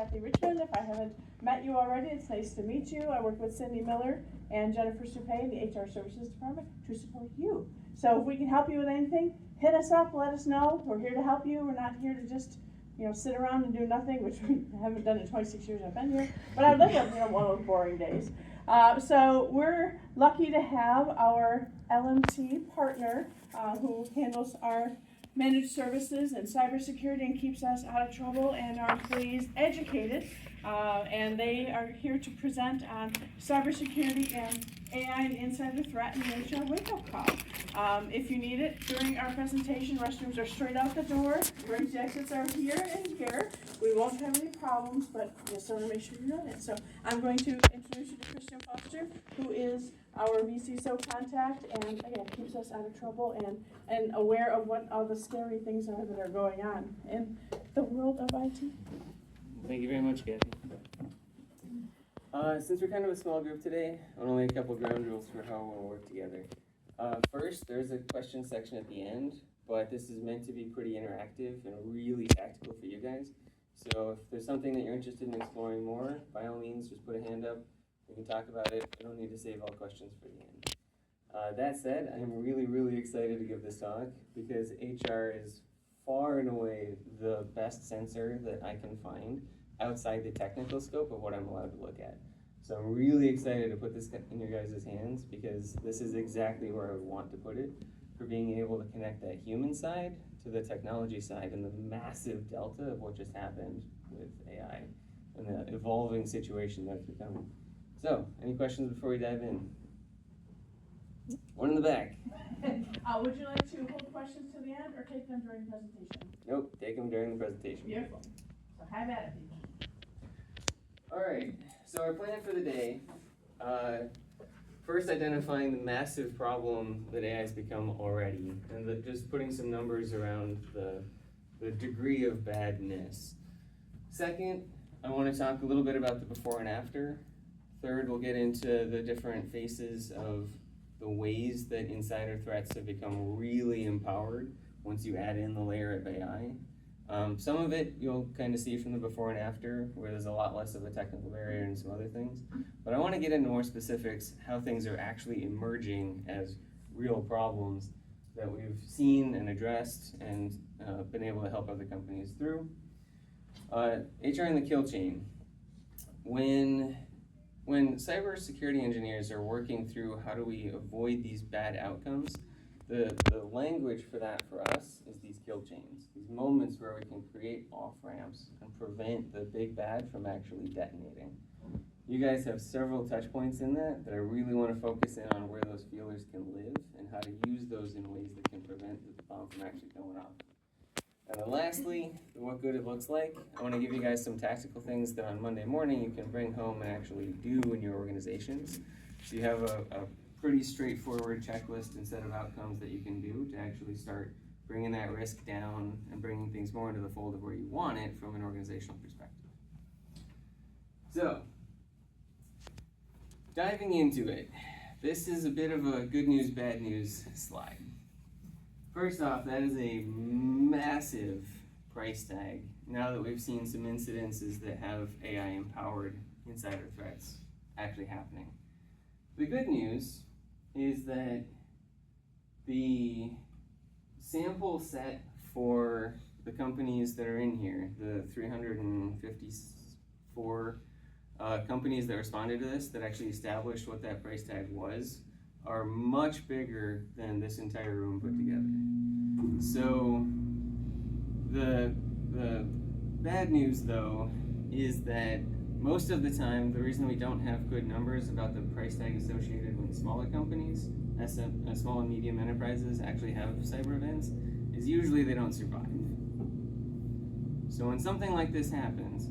Kathy Richmond. If I haven't met you already, it's nice to meet you. I work with Cindy Miller and Jennifer Supay in the HR Services Department to support you. So if we can help you with anything, hit us up, let us know. We're here to help you. We're not here to just, sit around and do nothing, which we haven't done in 26 years I've been here. But I would like one of those boring days. So we're lucky to have our LMT partner who handles our managed services and cybersecurity and keeps us out of trouble and our employees educated. And they are here to present on cybersecurity and AI and insider threat and the HR wake-up call. If you need it during our presentation, restrooms are straight out the door. Emergency exits are here and here. We won't have any problems, but just want to make sure you know that. So I'm going to introduce you to Christian Foster, who is our VCSO contact, and again, keeps us out of trouble and aware of what all the scary things are that are going on in the world of IT. Thank you very much, Kathy. Since we're kind of a small group today, I want to lay a couple ground rules for how we'll work together. First, there's a question section at the end, but this is meant to be pretty interactive and really tactical for you guys. So if there's something that you're interested in exploring more, by all means, just put a hand up. We can talk about it. We don't need to save all questions for the end. That said, I'm really, really excited to give this talk because HR is far and away the best sensor that I can find outside the technical scope of what I'm allowed to look at. So I'm really excited to put this in your guys' hands because this is exactly where I would want to put it for being able to connect that human side to the technology side and the massive delta of what just happened with AI and the evolving situation that's becoming. So, any questions before we dive in? One in the back. Would you like to hold questions to the end or take them during the presentation? Nope, take them during the presentation. Beautiful. So have at it. All right, so our plan for the day, first identifying the massive problem that AI has become already, and just putting some numbers around the degree of badness. Second, I want to talk a little bit about the before and after. Third, we'll get into the different faces of the ways that insider threats have become really empowered once you add in the layer of AI. Some of it you'll kind of see from the before and after, where there's a lot less of a technical barrier and some other things. But I want to get into more specifics, how things are actually emerging as real problems that we've seen and addressed and been able to help other companies through. HR in the kill chain. When cybersecurity engineers are working through how do we avoid these bad outcomes, the language for that for us is these kill chains, these moments where we can create off-ramps and prevent the big bad from actually detonating. You guys have several touch points in that I really want to focus in on where those feelers can live and how to use those in ways that can prevent the bomb from actually going off. And then lastly, what good it looks like. I want to give you guys some tactical things that on Monday morning you can bring home and actually do in your organizations. So you have a pretty straightforward checklist and set of outcomes that you can do to actually start bringing that risk down and bringing things more into the fold of where you want it from an organizational perspective. So, diving into it, this is a bit of a good news, bad news slide. First off, that is a massive price tag now that we've seen some incidences that have AI-empowered insider threats actually happening. The good news is that the sample set for the companies that are in here, the 354 companies that responded to this that actually established what that price tag was, are much bigger than this entire room put together. So the bad news though is that most of the time, the reason we don't have good numbers about the price tag associated with smaller companies, small and medium enterprises actually have cyber events, is usually they don't survive. So when something like this happens,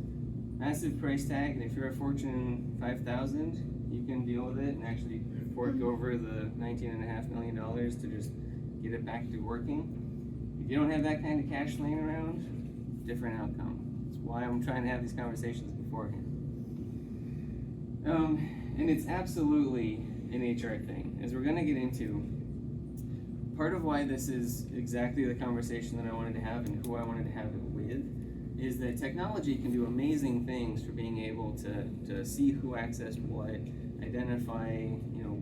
massive price tag, and if you're a Fortune 5,000, you can deal with it and actually fork over the $19.5 million to just get it back to working. If you don't have that kind of cash laying around, different outcome. That's why I'm trying to have these conversations beforehand. And it's absolutely an HR thing, as we're going to get into. Part of why this is exactly the conversation that I wanted to have and who I wanted to have it with is that technology can do amazing things for being able to see who accessed what, identify,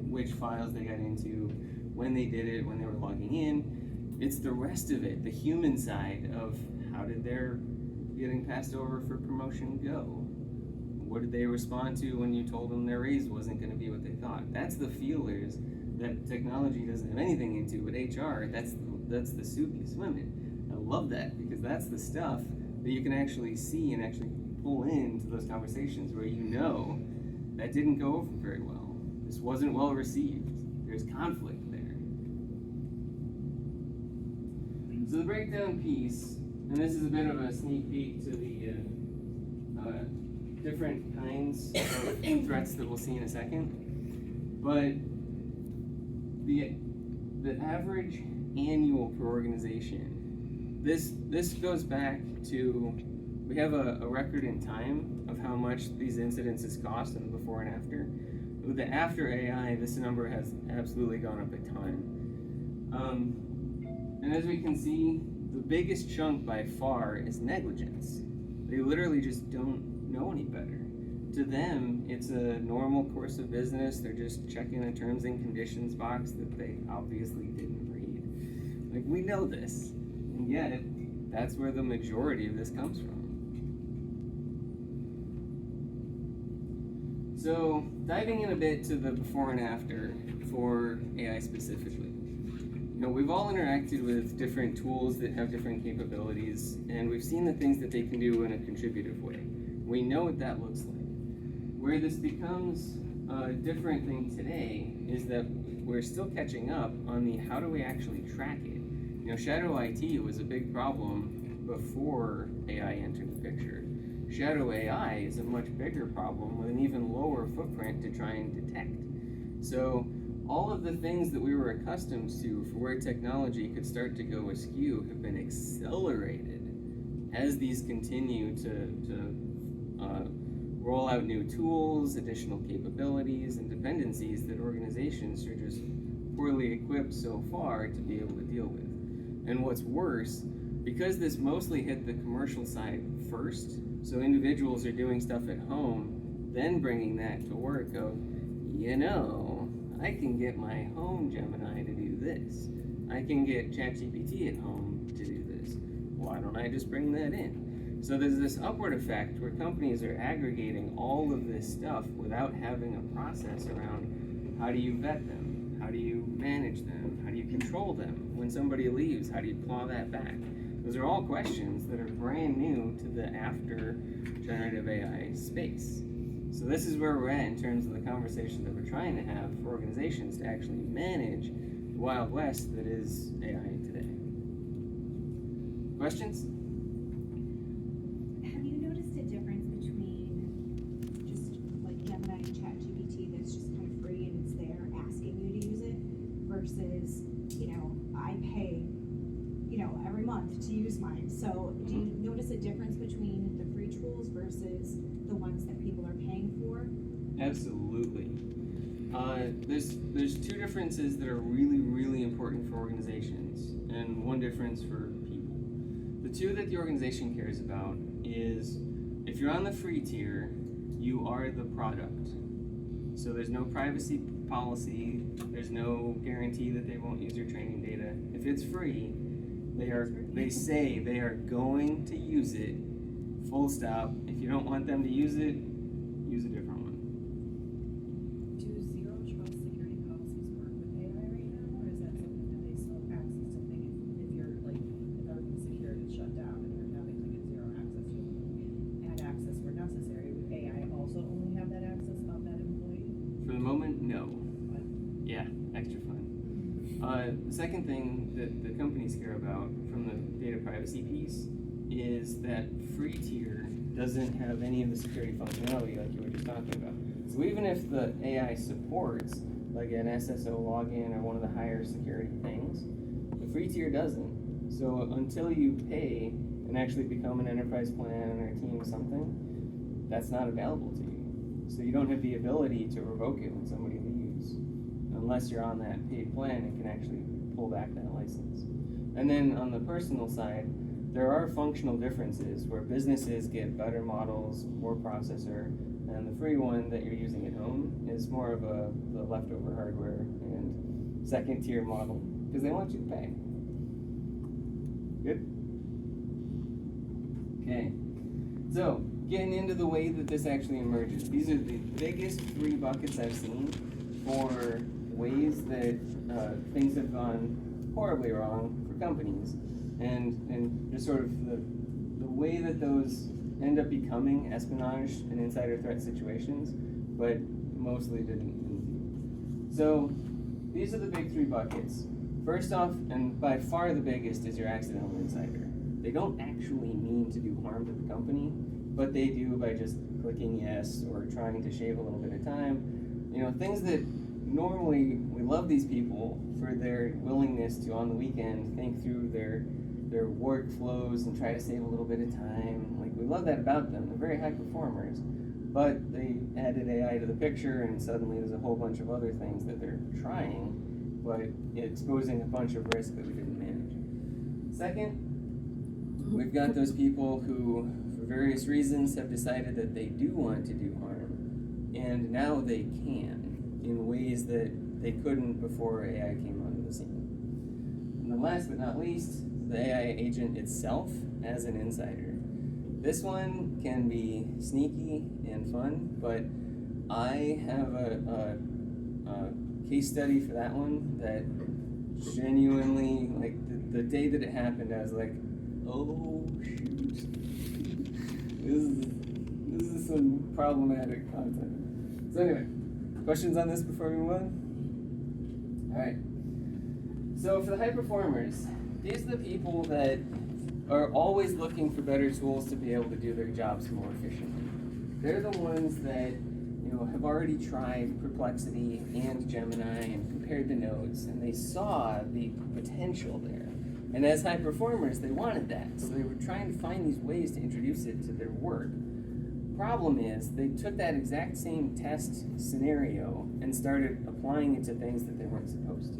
which files they got into, when they did it, when they were logging in. It's the rest of it, the human side of how did their getting passed over for promotion go? What did they respond to when you told them their raise wasn't going to be what they thought? That's the feelers that technology doesn't have anything into. But HR, that's the soup you swim in. I love that, because that's the stuff that you can actually see and actually pull into those conversations where that didn't go over very well. This wasn't well received. There's conflict there. So the breakdown piece, and this is a bit of a sneak peek to the different kinds of threats that we'll see in a second, but the average annual per organization, this goes back to, we have a record in time of how much these incidences cost in the before and after. With the after AI, this number has absolutely gone up a ton. And as we can see, the biggest chunk by far is negligence. They literally just don't know any better. To them, it's a normal course of business. They're just checking a terms and conditions box that they obviously didn't read. Like, we know this, and yet that's where the majority of this comes from. So, diving in a bit to the before and after for AI specifically. We've all interacted with different tools that have different capabilities, and we've seen the things that they can do in a contributive way. We know what that looks like. Where this becomes a different thing today is that we're still catching up on the how do we actually track it. Shadow IT was a big problem before AI entered the picture. Shadow AI is a much bigger problem with an even lower footprint to try and detect. So all of the things that we were accustomed to for where technology could start to go askew have been accelerated as these continue to roll out new tools, additional capabilities, and dependencies that organizations are just poorly equipped so far to be able to deal with. And what's worse, because this mostly hit the commercial side first, so individuals are doing stuff at home, then bringing that to work of, I can get my home Gemini to do this. I can get ChatGPT at home to do this. Why don't I just bring that in? So there's this upward effect where companies are aggregating all of this stuff without having a process around how do you vet them? How do you manage them? How do you control them? When somebody leaves, how do you claw that back? Those are all questions that are brand new to the after generative AI space. So this is where we're at in terms of the conversation that we're trying to have for organizations to actually manage the Wild West that is AI today. Questions? Have you noticed a difference between just like Gemini and ChatGPT that's just kind of free and it's there asking you to use it versus, I pay, every month to use mine. So do you notice a difference between the free tools versus the ones that people are paying for? Absolutely. There's two differences that are really, really important for organizations, and one difference for people. The two that the organization cares about is, if you're on the free tier, you are the product. So there's no privacy policy, there's no guarantee that they won't use your training data. If it's free, they say they are going to use it, full stop. If you don't want them to use it, use a different one. Do zero trust security policies work with AI right now, or is that something that they still have access to think if you're like, if everything's secured and shut down and you're having to get zero access to add access where necessary, would AI also only have that access of that employee? For the moment, no. Yeah, extra fun. The second thing that the companies care about from the data privacy piece is that free tier doesn't have any of the security functionality like you were just talking about. So even if the AI supports like an SSO login or one of the higher security things, the free tier doesn't. So until you pay and actually become an enterprise plan or team something, that's not available to you. So you don't have the ability to revoke it when somebody leaves, unless you're on that paid plan and can actually pull back that license. And then on the personal side, there are functional differences where businesses get better models, more processor, and the free one that you're using at home is more of the leftover hardware and second tier model because they want you to pay. Good? Okay. So, getting into the way that this actually emerges. These are the biggest 3 buckets I've seen for ways that things have gone horribly wrong for companies. And just sort of the way that those end up becoming espionage and insider threat situations, but mostly didn't. So, these are the big 3 buckets. First off, and by far the biggest, is your accidental insider. They don't actually mean to do harm to the company, but they do by just clicking yes or trying to shave a little bit of time. You know, things that normally we love these people for their willingness to, on the weekend, think through their workflows and try to save a little bit of time. Like, we love that about them. They're very high performers. But they added AI to the picture, and suddenly there's a whole bunch of other things that they're trying, but exposing a bunch of risk that we didn't manage. Second, we've got those people who, for various reasons, have decided that they do want to do harm, and now they can, in ways that they couldn't before AI came onto the scene. And then last but not least, the AI agent itself as an insider. This one can be sneaky and fun, but I have a case study for that one that genuinely, like, the day that it happened, I was like, oh shoot, this is some problematic content. So anyway, questions on this before we move on? All right. So for the high performers, these are the people that are always looking for better tools to be able to do their jobs more efficiently. They're the ones that, you know, have already tried Perplexity and Gemini and compared the notes, and they saw the potential there. And as high performers, they wanted that, so they were trying to find these ways to introduce it to their work. Problem is, they took that exact same test scenario and started applying it to things that they weren't supposed to.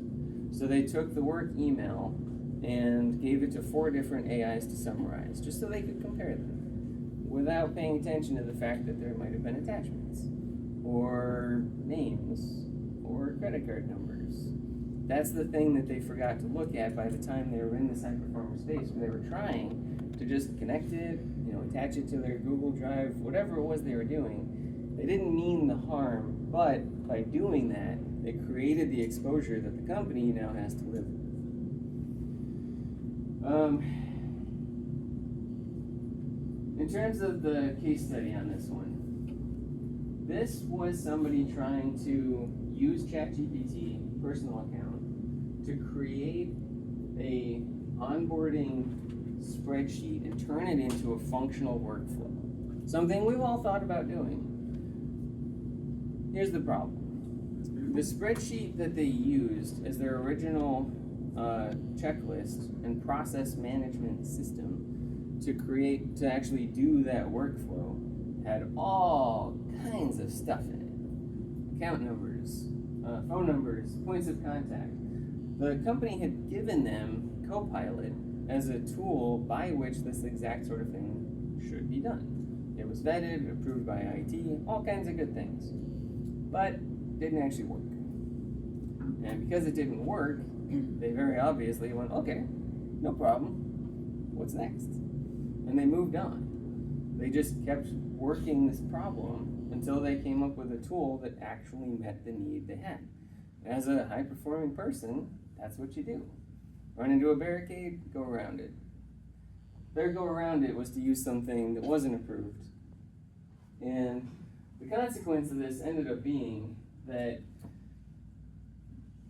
So they took the work email and gave it to 4 different AIs to summarize, just so they could compare them, without paying attention to the fact that there might have been attachments, or names, or credit card numbers. That's the thing that they forgot to look at by the time they were in this high-performer space, where they were trying to just connect it, you know, attach it to their Google Drive, whatever it was they were doing. They didn't mean the harm, but by doing that, they created the exposure that the company now has to live with. In terms of the case study on this one, this was somebody trying to use ChatGPT personal account to create a onboarding spreadsheet and turn it into a functional workflow. Something we've all thought about doing. Here's the problem. The spreadsheet that they used as their original checklist and process management system to actually do that workflow had all kinds of stuff in it. Account numbers, phone numbers, points of contact. The company had given them Copilot as a tool by which this exact sort of thing should be done. It was vetted, approved by IT, all kinds of good things. But didn't actually work. And because it didn't work, they very obviously went, okay, no problem. What's next? And they moved on. They just kept working this problem until they came up with a tool that actually met the need they had. As a high-performing person, that's what you do. Run into a barricade, go around it. Their go around it was to use something that wasn't approved. And the consequence of this ended up being that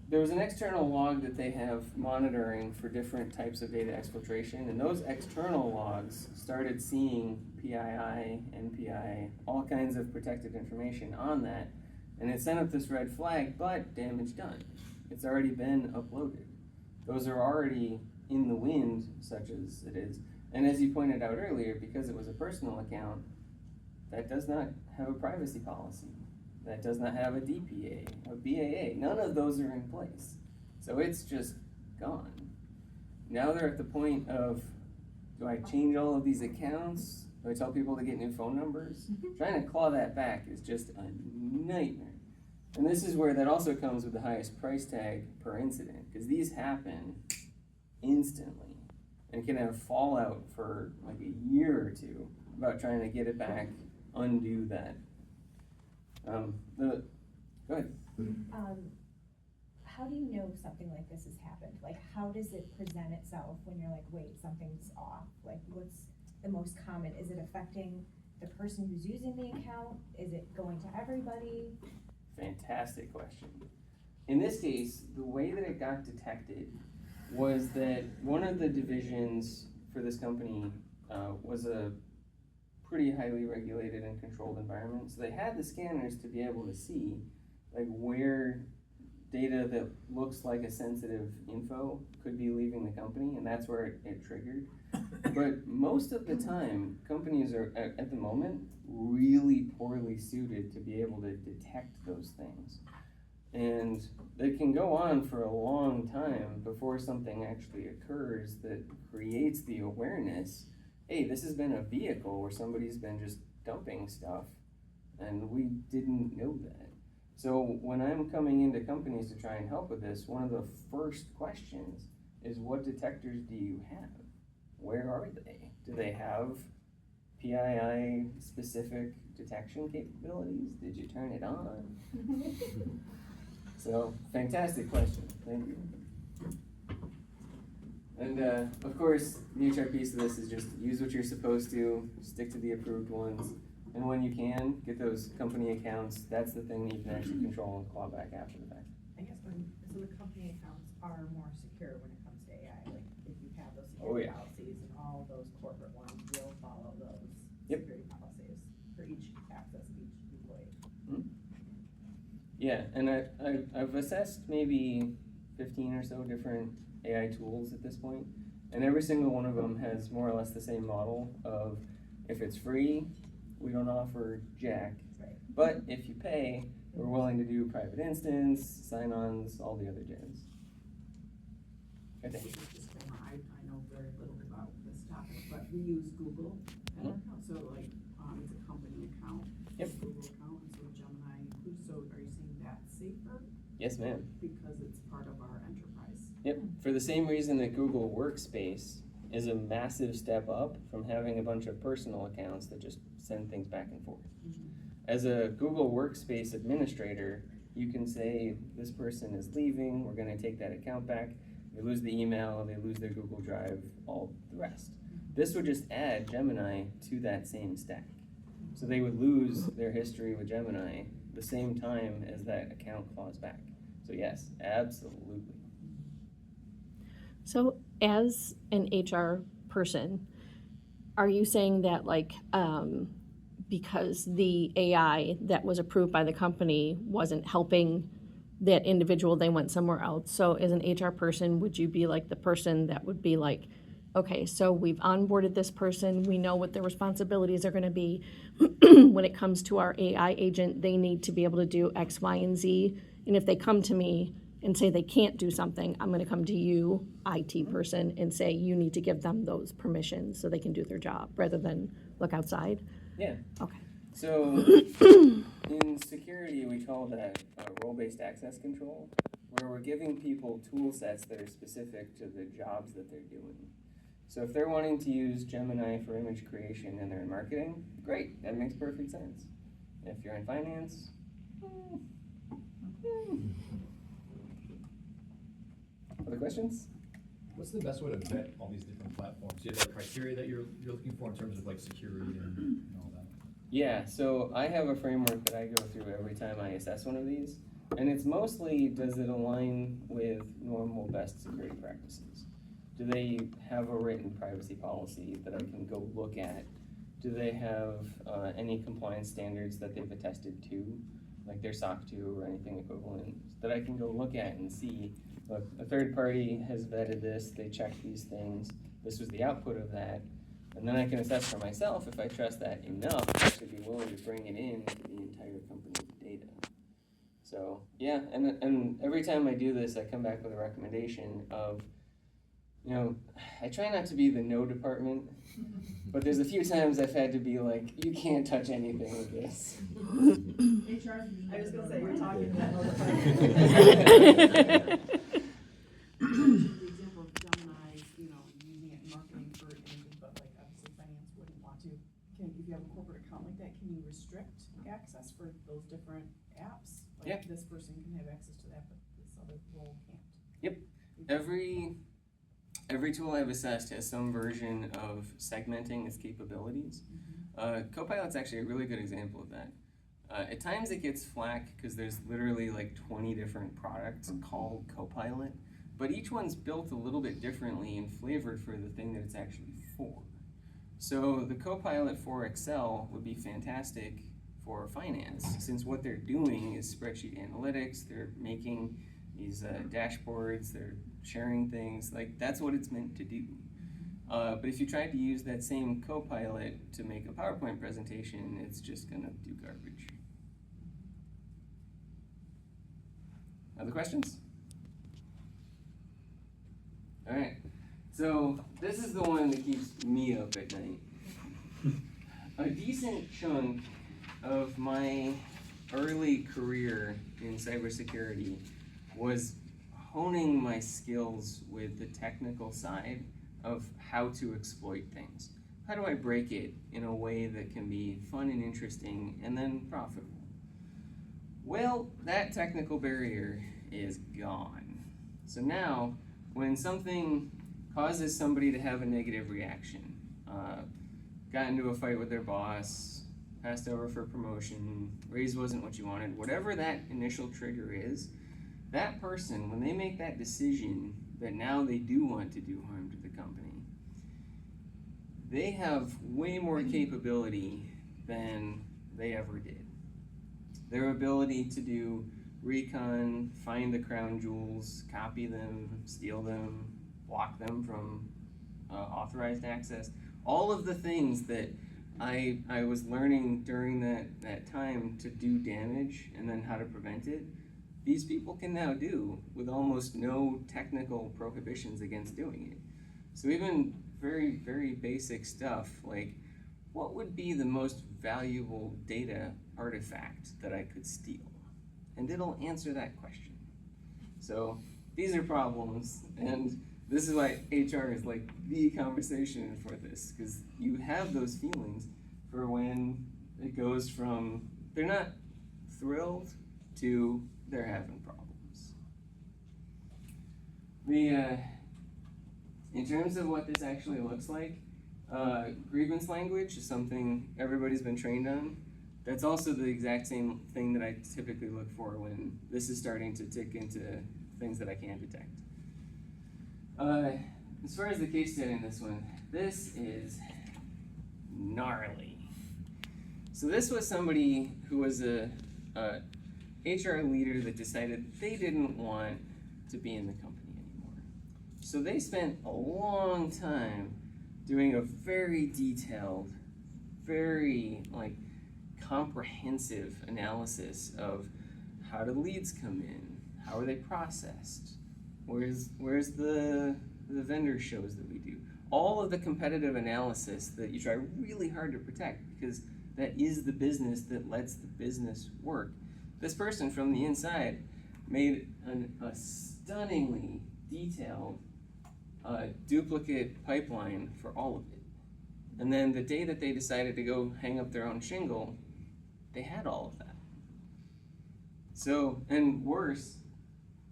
there was an external log that they have monitoring for different types of data exfiltration, and those external logs started seeing PII, NPI, all kinds of protected information on that, and it sent up this red flag, but damage done. It's already been uploaded. Those are already in the wind, such as it is. And as you pointed out earlier, because it was a personal account, that does not have a privacy policy. That does not have a DPA, a BAA. None of those are in place. So it's just gone. Now they're at the point of Do I change all of these accounts? Do I tell people to get new phone numbers? Trying to claw that back is just a nightmare. And this is where that also comes with the highest price tag per incident, because these happen instantly and can have fallout for like a year or two about trying to get it back, undo that. Go ahead. How do you know something like this has happened? Like, how does it present itself when you're like, wait, something's off? Like, what's the most common? Is it affecting the person who's using the account? Is it going to everybody? Fantastic question. In this case, the way that it got detected was that one of the divisions for this company was a pretty highly regulated and controlled environment. So they had the scanners to be able to see like where data that looks like a sensitive info could be leaving the company, and that's where it triggered. But most of the time, companies are, at the moment, really poorly suited to be able to detect those things. And they can go on for a long time before something actually occurs that creates the awareness, hey, this has been a vehicle where somebody's been just dumping stuff, and we didn't know that. So when I'm coming into companies to try and help with this, one of the first questions is, what detectors do you have? Where are they? Do they have PII specific detection capabilities? Did you turn it on? So, fantastic question, thank you. And of course, the HR piece of this is just use what you're supposed to, stick to the approved ones, and when you can, get those company accounts. That's the thing that you can actually control and claw back after the fact. I guess so the company accounts are more secure when it comes to AI, like if you have those Oh, security yeah. policies and all those corporate ones will follow those Yep. security policies for each access of each employee. Mm-hmm. Yeah, and I've assessed maybe 15 or so different AI tools at this point, and every single one of them has more or less the same model of, if it's free, we don't offer jack, Right. but if you pay, we're willing to do private instance, sign-ons, all the other jazz. I think. Disclaimer, I know very little about this topic, but we use Google at our account, so like, it's a company account. Yep. Google account, and so Gemini includes, so are you saying that's safer? Yes, ma'am. Because it's part of our enterprise. Yep, for the same reason that Google Workspace is a massive step up from having a bunch of personal accounts that just send things back and forth. As a Google Workspace administrator, you can say, this person is leaving, we're gonna take that account back. They lose the email, they lose their Google Drive, all the rest. This would just add Gemini to that same stack. So they would lose their history with Gemini the same time as that account claws back. So yes, absolutely. So as an HR person, are you saying that like, because the AI that was approved by the company wasn't helping that individual, they went somewhere else? So as an HR person, would you be like the person that would be like, okay, so we've onboarded this person, we know what their responsibilities are gonna be. When it comes to our AI agent, they need to be able to do X, Y, and Z. And if they come to me and say they can't do something, I'm gonna come to you, IT person, and say you need to give them those permissions so they can do their job, rather than look outside? Yeah. Okay. So in security, we call that role-based access control, where we're giving people tool sets that are specific to the jobs that they're doing. So if they're wanting to use Gemini for image creation and they're in marketing, great, that makes perfect sense. If you're in finance, other questions? What's the best way to vet all these different platforms? Do you have like criteria that you're looking for in terms of like security and all that? Yeah, so I have a framework that I go through every time I assess one of these, and it's mostly, does it align with normal best security practices? Do they have a written privacy policy that I can go look at? Do they have any compliance standards that they've attested to, like their SOC 2 or anything equivalent, that I can go look at and see, look, a third party has vetted this, they checked these things, this was the output of that, and then I can assess for myself if I trust that enough to actually be willing to bring it in to the entire company's data. So yeah, and every time I do this, I come back with a recommendation of, You know, I try not to be the no department, but there's a few times I've had to be like, you can't touch anything with this. I was gonna say, you're talking to that the example of Gemini, using it in marketing for anything, but like obviously finance wouldn't want to. If you have a corporate account like that, can you restrict access for those different apps? Like Yeah. this person can have access to that, but this other role can't. Yep. Every tool I've assessed has some version of segmenting its capabilities. Copilot's actually a really good example of that. At times it gets flack because there's literally like 20 different products called Copilot, but each one's built a little bit differently and flavored for the thing that it's actually for. So the Copilot for Excel would be fantastic for finance, since what they're doing is spreadsheet analytics, they're making these dashboards, they're sharing things, like that's what it's meant to do. But if you tried to use that same Copilot to make a PowerPoint presentation, it's just gonna do garbage. Other questions? All right, so this is the one that keeps me up at night. A decent chunk of my early career in cybersecurity was honing my skills with the technical side of how to exploit things. How do I break it in a way that can be fun and interesting and then profitable? Well, that technical barrier is gone. So now, when something causes somebody to have a negative reaction, got into a fight with their boss, passed over for promotion, raise wasn't what you wanted, whatever that initial trigger is, that person, when they make that decision that now they do want to do harm to the company, they have way more capability than they ever did. Their ability to do recon, find the crown jewels, copy them, steal them, block them from authorized access, all of the things that I was learning during that time to do damage and then how to prevent it, these people can now do with almost no technical prohibitions against doing it. So even very, very basic stuff like, what would be the most valuable data artifact that I could steal? And it'll answer that question. So these are problems, and this is why HR is like the conversation for this, because you have those feelings for when it goes from they're not thrilled to they're having problems. In terms of what this actually looks like, grievance language is something everybody's been trained on. That's also the exact same thing that I typically look for when this is starting to tick into things that I can't detect. As far as the case study in this one, this is gnarly. So this was somebody who was a HR leader that decided they didn't want to be in the company anymore. So they spent a long time doing a very detailed, very comprehensive analysis of how do leads come in, how are they processed, where's the vendor shows that we do, all of the competitive analysis that you try really hard to protect because that is the business that lets the business work. This person from the inside made a stunningly detailed duplicate pipeline for all of it. And then the day that they decided to go hang up their own shingle, they had all of that. So, and worse,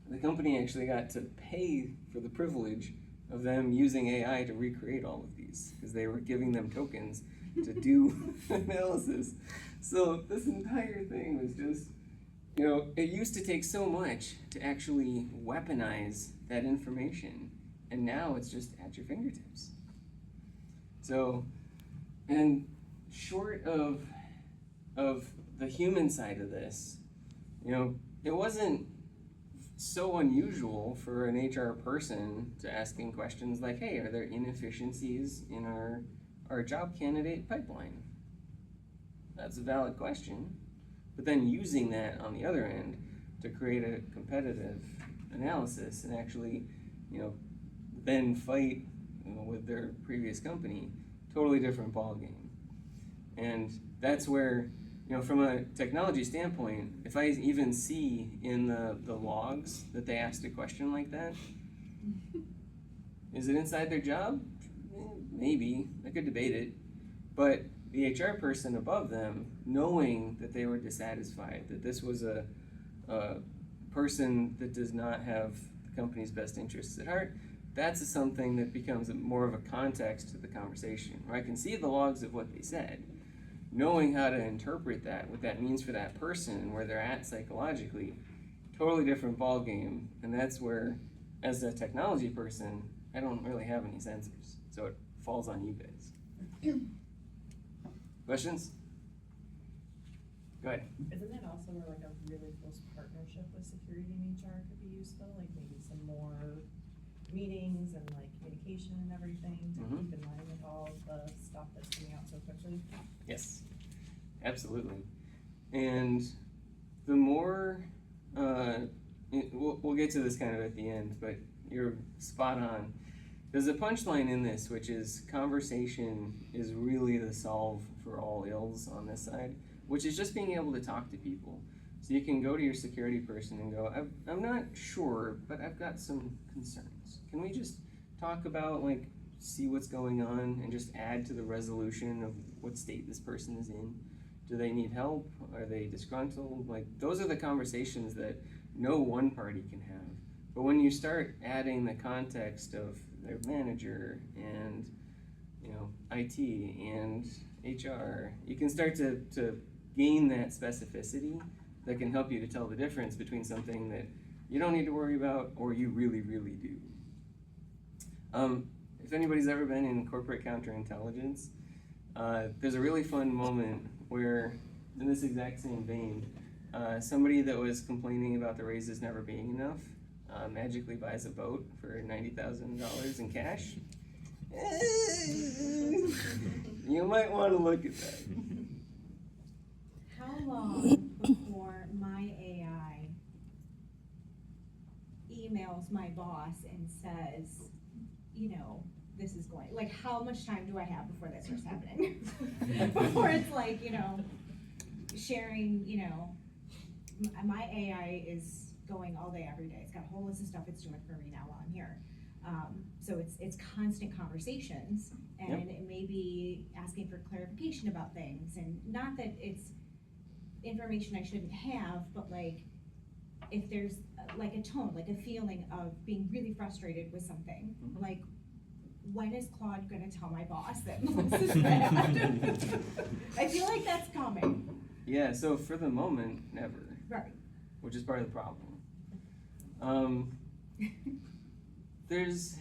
the company actually got to pay for the privilege of them using AI to recreate all of these, because they were giving them tokens to do analysis. So this entire thing was just, it used to take so much to actually weaponize that information, and now it's just at your fingertips. So, and short of the human side of this, it wasn't so unusual for an HR person to asking questions like, hey, are there inefficiencies in our job candidate pipeline? That's a valid question. But then using that on the other end to create a competitive analysis and actually, then fight with their previous company, totally different ballgame. And that's where, from a technology standpoint, if I even see in the logs that they asked a question like that, is it inside their job? Maybe, I could debate it. But the HR person above them, knowing that they were dissatisfied, that this was a person that does not have the company's best interests at heart, that's something that becomes more of a context to the conversation, where I can see the logs of what they said. Knowing how to interpret that, what that means for that person, and where they're at psychologically, totally different ballgame. And that's where, as a technology person, I don't really have any sensors. So it falls on you guys. Questions? Go ahead. Isn't that also where like a really close partnership with security and HR could be useful? Like maybe some more meetings and like communication and everything to keep in line with all the stuff that's coming out so quickly? Yes, absolutely. And the more, we'll get to this kind of at the end, but you're spot on. There's a punchline in this, which is conversation is really the solve for all ills on this side, which is just being able to talk to people. So you can go to your security person and go, I'm not sure, but I've got some concerns. Can we just talk about, see what's going on and just add to the resolution of what state this person is in? Do they need help? Are they disgruntled? Those are the conversations that no one party can have. But when you start adding the context of their manager and IT and HR, you can start to gain that specificity that can help you to tell the difference between something that you don't need to worry about or you really, really do. If anybody's ever been in corporate counterintelligence, there's a really fun moment where, in this exact same vein, somebody that was complaining about the raises never being enough magically buys a boat for $90,000 in cash. You might want to look at that. How long before my AI emails my boss and says, this is going, how much time do I have before that starts happening? Before it's sharing, my AI is going all day, every day. It's got a whole list of stuff it's doing for me now while I'm here. So it's constant conversations, and it may be asking for clarification about things, and not that it's information I shouldn't have, but if there's a tone, a feeling of being really frustrated with something, when is Claude gonna tell my boss that Melissa's bad? I feel like that's coming. Yeah, so for the moment, never. Right. Which is part of the problem. There's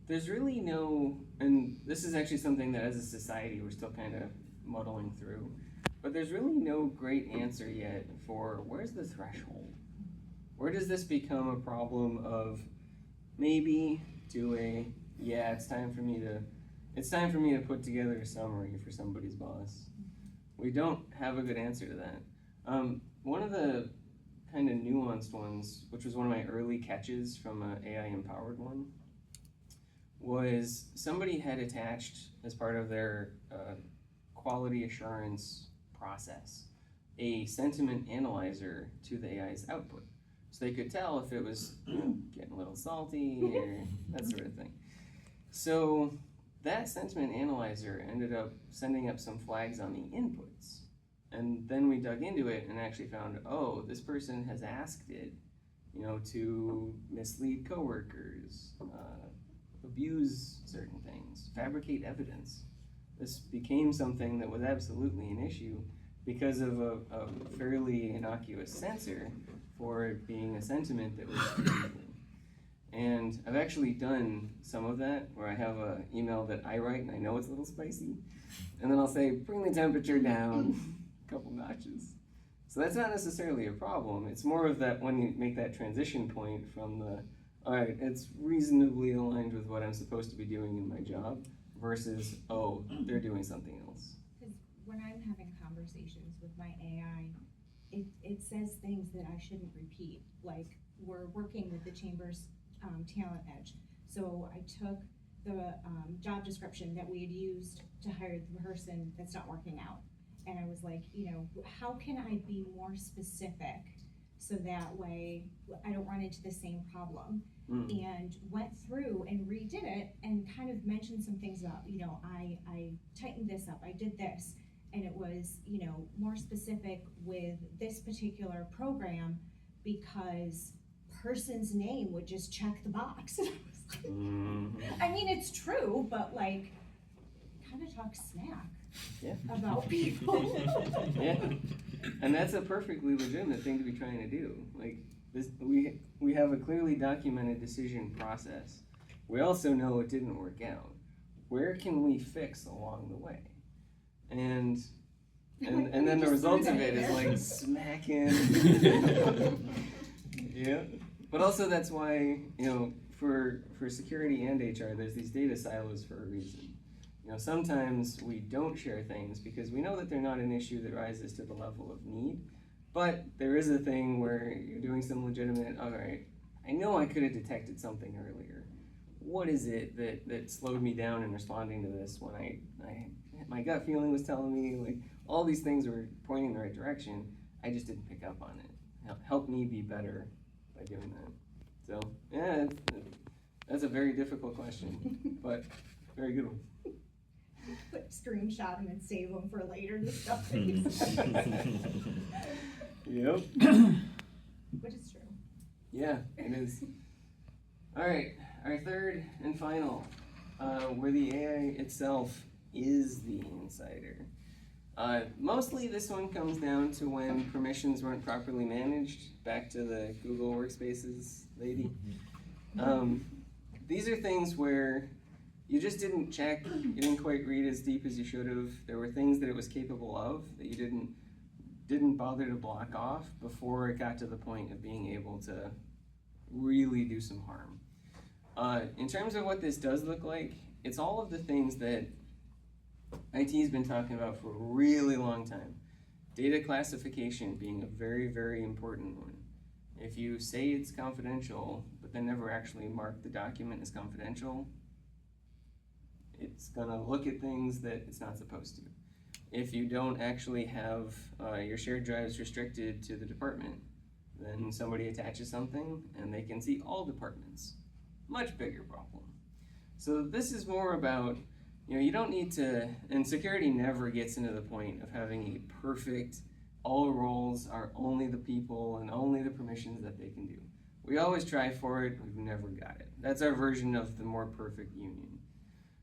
really no, and this is actually something that as a society we're still kind of muddling through, but there's really no great answer yet for where's the threshold? Where does this become a problem of maybe it's time for me to put together a summary for somebody's boss. We don't have a good answer to that. One of the kind of nuanced ones, which was one of my early catches from an AI empowered one, was somebody had attached as part of their quality assurance process a sentiment analyzer to the AI's output. So they could tell if it was getting a little salty or that sort of thing. So that sentiment analyzer ended up sending up some flags on the inputs. And then we dug into it and actually found, this person has asked it, to mislead coworkers, abuse certain things, fabricate evidence. This became something that was absolutely an issue because of a fairly innocuous sensor for it being a sentiment that was created. And I've actually done some of that where I have an email that I write and I know it's a little spicy, and then I'll say, bring the temperature down a couple notches. So that's not necessarily a problem. It's more of that when you make that transition point from all right, it's reasonably aligned with what I'm supposed to be doing in my job versus, they're doing something else. Because when I'm having conversations with my AI, it says things that I shouldn't repeat. We're working with the chamber's Talent Edge. So I took the job description that we had used to hire the person that's not working out. And I was like, you know, how can I be more specific so that way I don't run into the same problem? And went through and redid it and kind of mentioned some things about, you know, I tightened this up, I did this, and it was, you know, more specific with this particular program because person's name would just check the box. And I was like, I mean, it's true, but like, kind of talk smack about people. Yeah, and that's a perfectly legitimate thing to be trying to do. Like this, we have a clearly documented decision process. We also know it didn't work out. Where can we fix along the way? And then the result of it is like smacking. Yeah, but also that's why, you know, for security and HR, there's these data silos for a reason. You know, sometimes we don't share things because we know that they're not an issue that rises to the level of need, but there is a thing where you're doing some legitimate, all right, I know I could have detected something earlier. What is it that slowed me down in responding to this when my gut feeling was telling me, like, all these things were pointing in the right direction, I just didn't pick up on it. Help me be better by doing that. So, yeah, that's a very difficult question, but very good one. Screenshot them and save them for later, the stuff that you said. Yep. Which is true. Yeah, it is. All right, our third and final, where the AI itself is the insider. Mostly this one comes down to when permissions weren't properly managed, back to the Google Workspaces lady. These are things where you just didn't check, you didn't quite read as deep as you should have. There were things that it was capable of that you didn't bother to block off before it got to the point of being able to really do some harm. In terms of what this does look like, it's all of the things that IT's been talking about for a really long time. Data classification being a very, very important one. If you say it's confidential, but then never actually mark the document as confidential, it's gonna look at things that it's not supposed to. If you don't actually have your shared drives restricted to the department, then somebody attaches something and they can see all departments. Much bigger problem. So this is more about, you know, you don't need to, and security never gets into the point of having a perfect, all roles are only the people and only the permissions that they can do. We always try for it, we've never got it. That's our version of the more perfect union.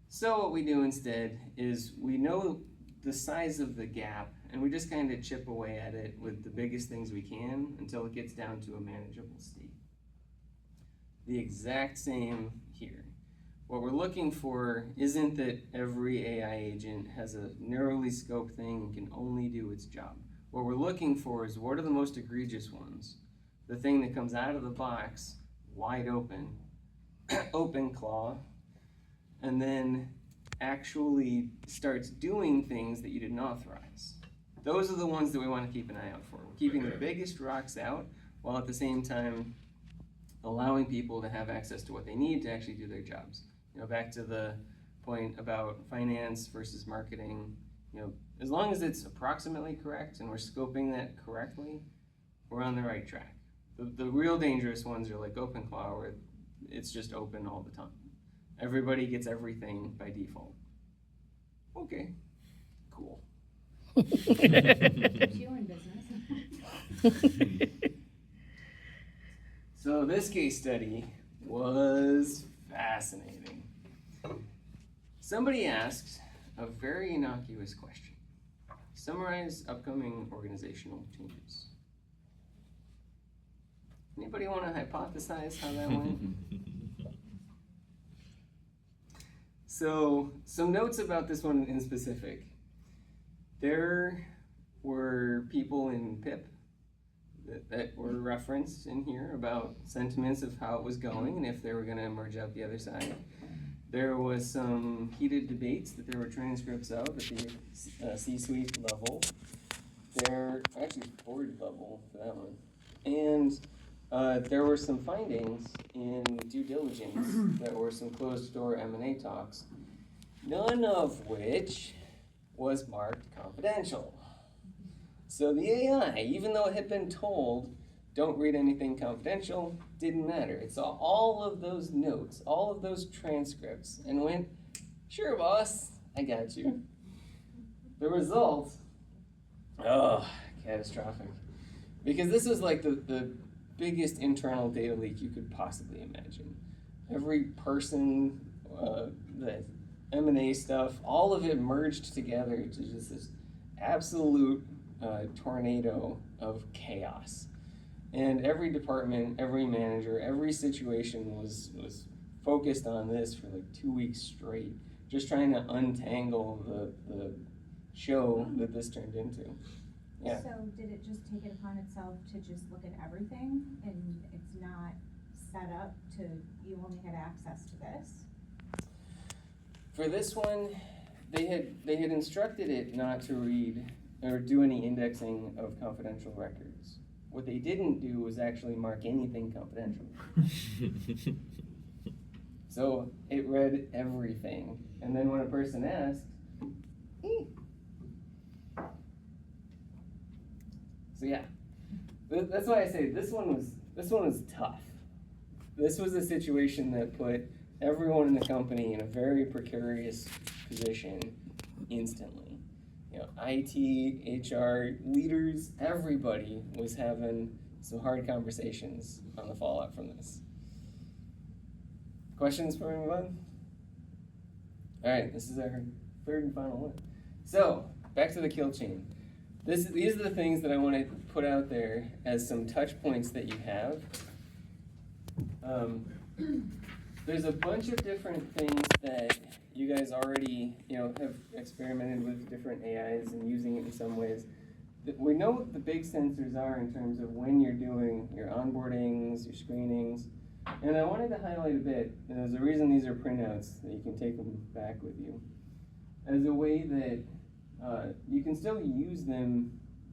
So what we do instead is we know the size of the gap and we just kind of chip away at it with the biggest things we can until it gets down to a manageable state. The exact same here. What we're looking for isn't that every AI agent has a narrowly scoped thing and can only do its job. What we're looking for is what are the most egregious ones? The thing that comes out of the box, wide open, open claw, and then actually starts doing things that you didn't authorize. Those are the ones that we want to keep an eye out for. We're keeping the biggest rocks out while at the same time allowing people to have access to what they need to actually do their jobs. You know, back to the point about finance versus marketing, you know, as long as it's approximately correct and we're scoping that correctly, we're on the right track. The real dangerous ones are like OpenClaw, where it's just open all the time. Everybody gets everything by default. Okay, cool. You in business. So this case study was fascinating. Somebody asked a very innocuous question. Summarize upcoming organizational changes. Anybody want to hypothesize how that went? So, some notes about this one in specific. There were people in PIP that were referenced in here about sentiments of how it was going and if they were going to emerge out the other side. There was some heated debates that there were transcripts of at the C-suite level. Actually board level for that one. And there were some findings in due diligence that were some closed-door M&A talks, none of which was marked confidential. So the AI, even though it had been told, don't read anything confidential, didn't matter. It saw all of those notes, all of those transcripts, and went, sure, boss, I got you. The result, catastrophic. Because this was like the biggest internal data leak you could possibly imagine. Every person, the M&A stuff, all of it merged together to just this absolute tornado of chaos. And every department, every manager, every situation was focused on this for like 2 weeks straight, just trying to untangle the show that this turned into. Yeah. So did it just take it upon itself to just look at everything and it's not set up to, you only had access to this? For this one, they had instructed it not to read or do any indexing of confidential records. What they didn't do was actually mark anything confidential. So it read everything. And then when a person asked, So yeah, that's why I say this one was tough. This was a situation that put everyone in the company in a very precarious position instantly. You know, IT, HR, leaders, everybody was having some hard conversations on the fallout from this. Questions for everyone? All right, this is our third and final one. So, back to the kill chain. These are the things that I want to put out there as some touch points that you have. There's a bunch of different things that you guys already, have experimented with different AIs and using it in some ways. We know what the big sensors are in terms of when you're doing your onboardings, your screenings, and I wanted to highlight a bit, and there's a reason these are printouts, that you can take them back with you, as a way that you can still use them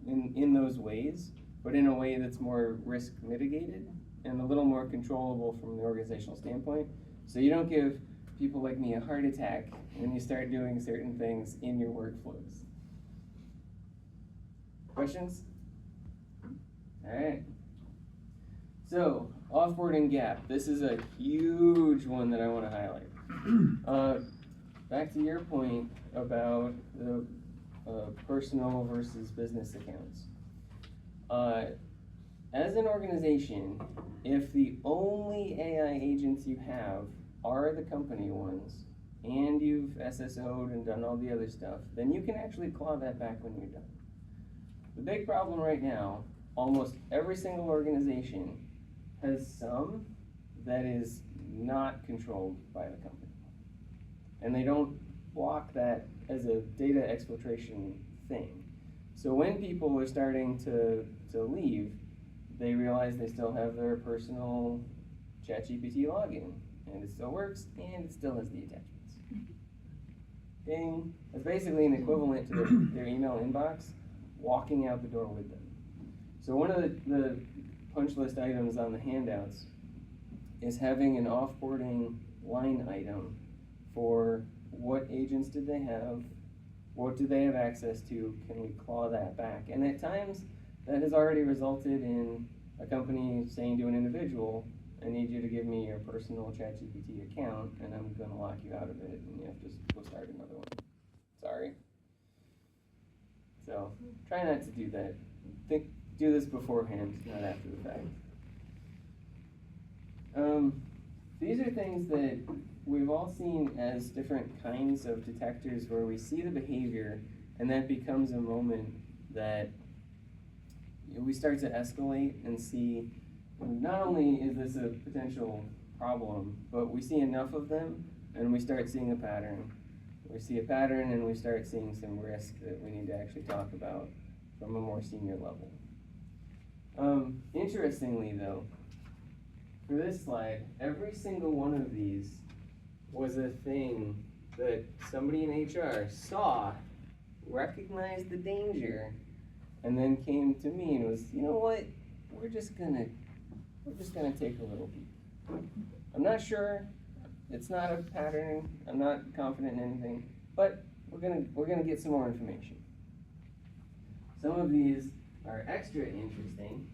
in those ways, but in a way that's more risk mitigated and a little more controllable from the organizational standpoint. So you don't give people like me a heart attack when you start doing certain things in your workflows. Questions? All right. So, offboarding gap. This is a huge one that I want to highlight. Back to your point about the personal versus business accounts. As an organization, if the only AI agents you have are the company ones, and you've SSO'd and done all the other stuff, then you can actually claw that back when you're done. The big problem right now, almost every single organization has some that is not controlled by the company. And they don't block that as a data exfiltration thing. So when people are starting to leave, they realize they still have their personal ChatGPT login, and it still works, and it still has the attachments. Ding. That's basically an equivalent to their email inbox walking out the door with them. So one of the punch list items on the handouts is having an offboarding line item for what agents did they have, what do they have access to, can we claw that back? And at times, that has already resulted in a company saying to an individual, I need you to give me your personal ChatGPT account, and I'm going to lock you out of it, and you have to go start another one. Sorry. So, try not to do that. Do this beforehand, not after the fact. These are things that we've all seen as different kinds of detectors where we see the behavior, and that becomes a moment that we start to escalate and see not only is this a potential problem, but we see enough of them and we start seeing a pattern. We see a pattern and we start seeing some risk that we need to actually talk about from a more senior level. Interestingly though, for this slide, every single one of these was a thing that somebody in HR saw, recognized the danger, and then came to me and was, you know what, we're just gonna we're just gonna take a little peek. I'm not sure, it's not a pattern, I'm not confident in anything, but we're gonna get some more information. Some of these are extra interesting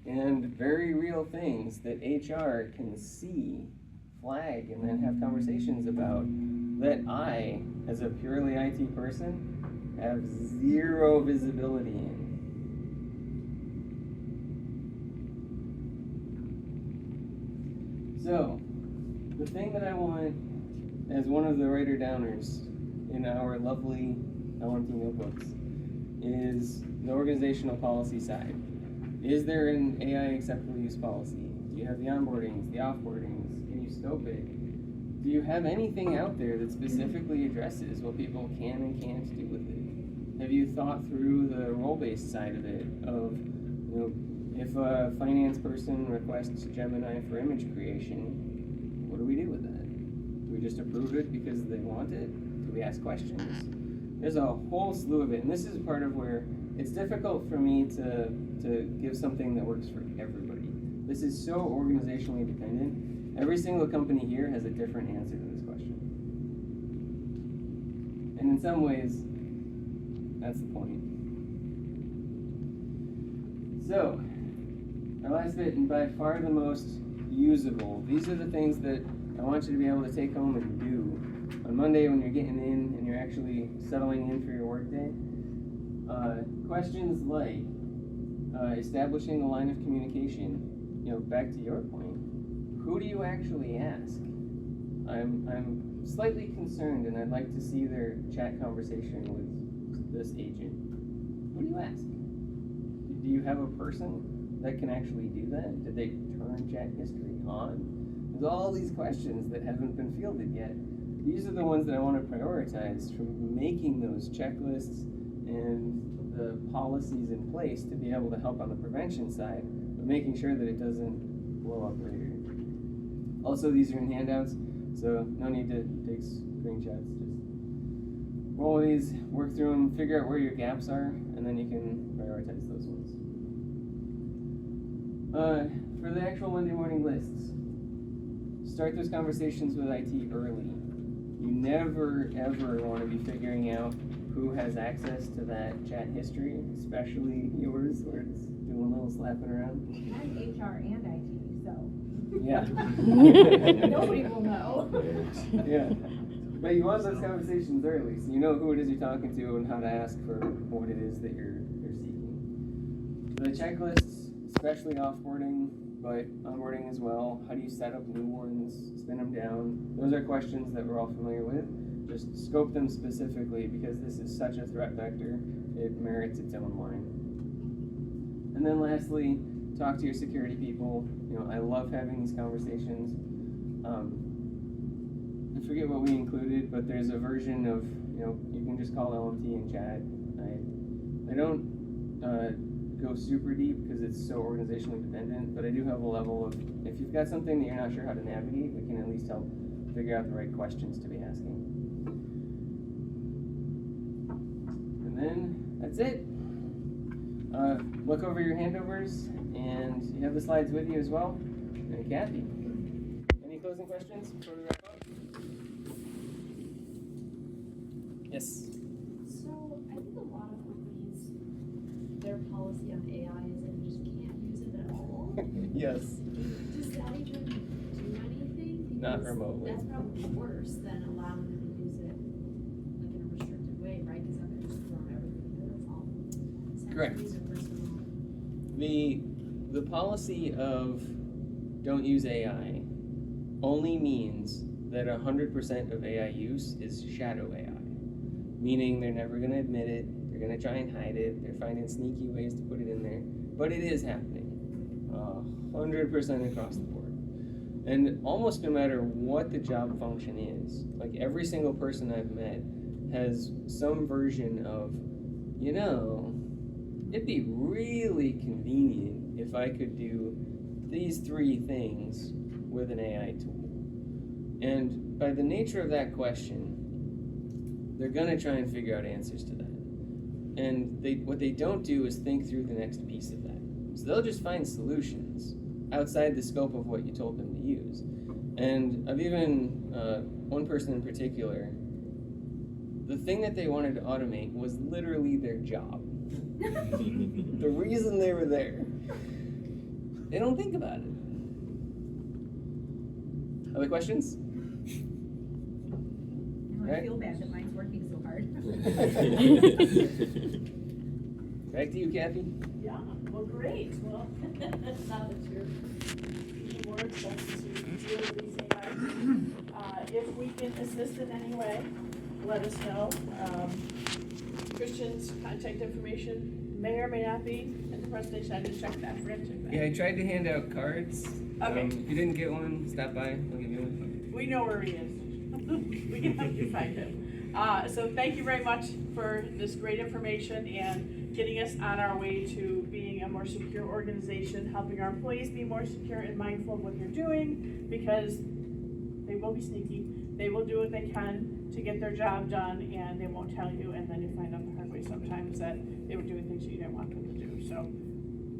and very real things that HR can see, flag, and then have conversations about that I, as a purely IT person, have zero visibility in. So, the thing that I want as one of the writer-downers in our lovely LMT notebooks is the organizational policy side. Is there an AI acceptable use policy? Do you have the onboardings, the offboardings? Can you scope it? Do you have anything out there that specifically addresses what people can and can't do with it? Have you thought through the role-based side of it, of, you know, if a finance person requests Gemini for image creation, what do we do with that? Do we just approve it because they want it? Do we ask questions? There's a whole slew of it, and this is part of where it's difficult for me to give something that works for everybody. This is so organizationally dependent. Every single company here has a different answer to this question. And in some ways, that's the point. So, our last bit, and by far the most usable, these are the things that I want you to be able to take home and do on Monday when you're getting in and you're actually settling in for your workday. Questions like establishing a line of communication. You know, back to your point, who do you actually ask? I'm slightly concerned, and I'd like to see their chat conversation with this agent. Who do you ask? Do you have a person that can actually do that? Did they turn chat history on? There's all these questions that haven't been fielded yet. These are the ones that I want to prioritize from making those checklists and the policies in place to be able to help on the prevention side, but making sure that it doesn't blow up later. Also, these are in handouts, so no need to take screenshots. Just roll these, work through them, figure out where your gaps are, and then you can prioritize those ones. For the actual Monday morning lists, start those conversations with IT early. You never, ever want to be figuring out who has access to that chat history, especially yours, where it's doing a little slapping around. I'm HR and IT, so. Yeah. Nobody will know. Yeah. But you want those conversations early, so you know who it is you're talking to and how to ask for what it is that you're seeking. The checklists, especially offboarding, but onboarding as well. How do you set up new ones, spin them down? Those are questions that we're all familiar with. Just scope them specifically because this is such a threat vector, it merits its own line. And then lastly, talk to your security people. You know, I love having these conversations. I forget what we included, but there's a version of, you know, you can just call LMT and chat. I don't go super deep because it's so organizationally dependent, but I do have a level of, if you've got something that you're not sure how to navigate, we can at least help figure out the right questions to be asking. And then that's it. Look over your handovers, and you have the slides with you as well. And Kathy, any closing questions before we wrap up? Yes. So I think a lot of companies, their policy on AI is that you just can't use it at all. Yes. Does that even do anything? Not Because remotely. That's probably worse than allowing them to use it like in a restricted way, right? Because then they're just throwing everything to their phone. Correct. Use it personal. The policy of don't use AI only means that 100% of AI use is shadow AI. Meaning they're never going to admit it, they're going to try and hide it, they're finding sneaky ways to put it in there, but it is happening, 100% across the board. And almost no matter what the job function is, like every single person I've met has some version of, you know, it'd be really convenient if I could do these 3 things with an AI tool. And by the nature of that question, they're going to try and figure out answers to that. And what they don't do is think through the next piece of that. So they'll just find solutions outside the scope of what you told them to use. And I've even, one person in particular, the thing that they wanted to automate was literally their job. The reason they were there. They don't think about it. Other questions? I Right. feel bad that mine's working so hard. Back to you, Kathy. Yeah, well, great, well, now that you're more access to deal with these AI, if we can assist in any way, let us know. Christian's contact information may or may not be in the presentation, I just checked that, forgot to check that. Yeah, I tried to hand out cards. Okay. If you didn't get one, stop by, I'll give you one. We know where he is. We can help you find him. So thank you very much for this great information and getting us on our way to being a more secure organization, helping our employees be more secure and mindful of what they're doing, because they will be sneaky. They will do what they can to get their job done, and they won't tell you, and then you find out the hard way sometimes that they were doing things that you didn't want them to do. So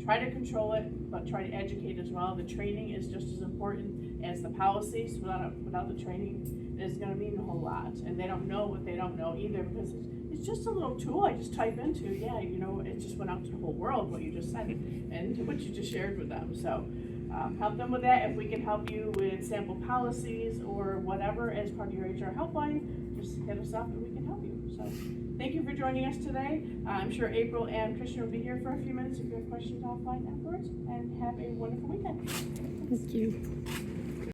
try to control it, but try to educate as well. The training is just as important as the policies. Without the training, it's gonna mean a whole lot. And they don't know what they don't know either, because it's just a little tool I just type into. Yeah, you know, it just went out to the whole world, what you just said, and what you just shared with them. So help them with that. If we can help you with sample policies or whatever as part of your HR helpline, just hit us up and we can help you. So thank you for joining us today. I'm sure April and Christian will be here for a few minutes if you have questions offline afterwards, and have a wonderful weekend. Thank you.